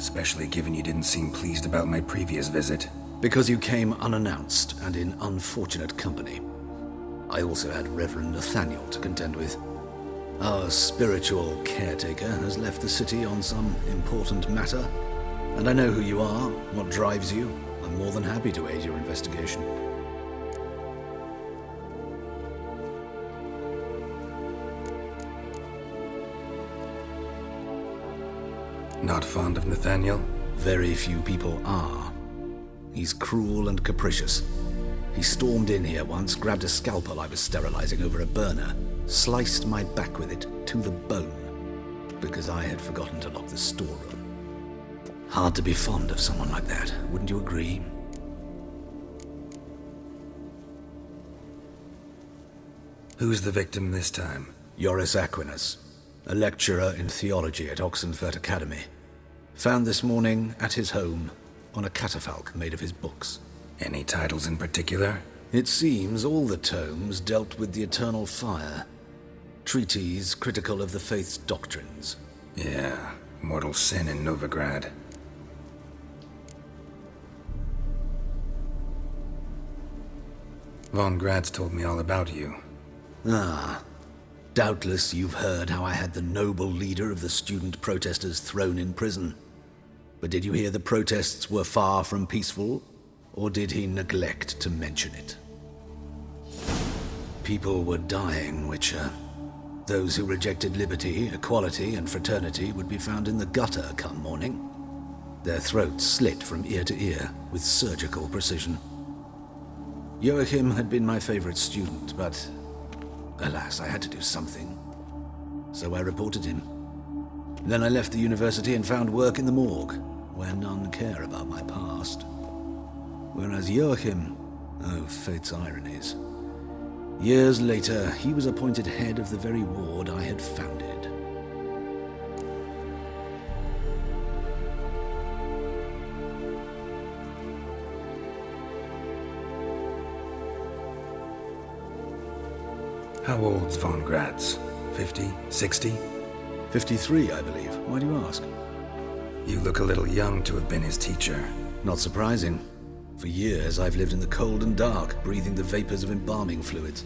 especially given you didn't seem pleased about my previous visit. Because you came unannounced and in unfortunate company. I also had Reverend Nathaniel to contend with. Our spiritual caretaker has left the city on some important matter, and I know who you are, what drives you. I'm more than happy to aid your investigation. Not fond of Nathaniel? Very few people are. He's cruel and capricious. He stormed in here once, grabbed a scalpel I was sterilizing over a burner, sliced my back with it to the bone, because I had forgotten to lock the storeroom. Hard to be fond of someone like that, wouldn't you agree? Who's the victim this time? Joris Aquinas, a lecturer in theology at Oxenfurt Academy. Found this morning at his home on a catafalque made of his books. Any titles in particular? It seems all the tomes dealt with the eternal fire. Treatises critical of the faith's doctrines. Yeah, mortal sin in Novigrad. Von Grad's told me all about you. Ah, doubtless you've heard how I had the noble leader of the student protesters thrown in prison. But did you hear the protests were far from peaceful, or did he neglect to mention it? People were dying, Witcher. Those who rejected liberty, equality, and fraternity would be found in the gutter come morning. Their throats slit from ear to ear with surgical precision. Joachim had been my favorite student, but alas, I had to do something. So I reported him. Then I left the university and found work in the morgue, where none care about my past. Whereas Joachim, oh, fate's ironies. Years later, he was appointed head of the very ward I had founded. How old's Von Gratz? 50? 60? 53, I believe. Why do you ask? You look a little young to have been his teacher. Not surprising. For years, I've lived in the cold and dark, breathing the vapors of embalming fluids.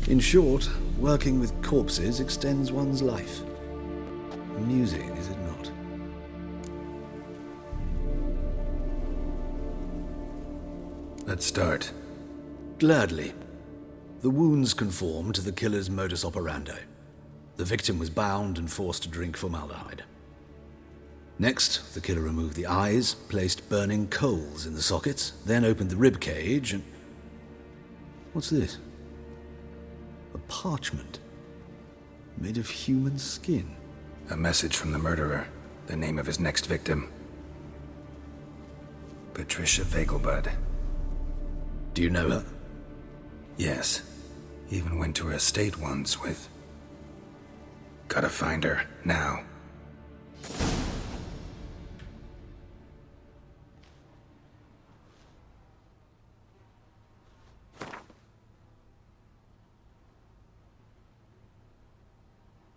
In short, working with corpses extends one's life. Amusing, is it not? Let's start. Gladly. The wounds conform to the killer's modus operandi. The victim was bound and forced to drink formaldehyde. Next, the killer removed the eyes, placed burning coals in the sockets, then opened the rib cage and... What's this? A parchment made of human skin. A message from the murderer. The name of his next victim. Patricia Vegelbud. Do you know her? Yes. Even went to her estate once with... Gotta find her, now.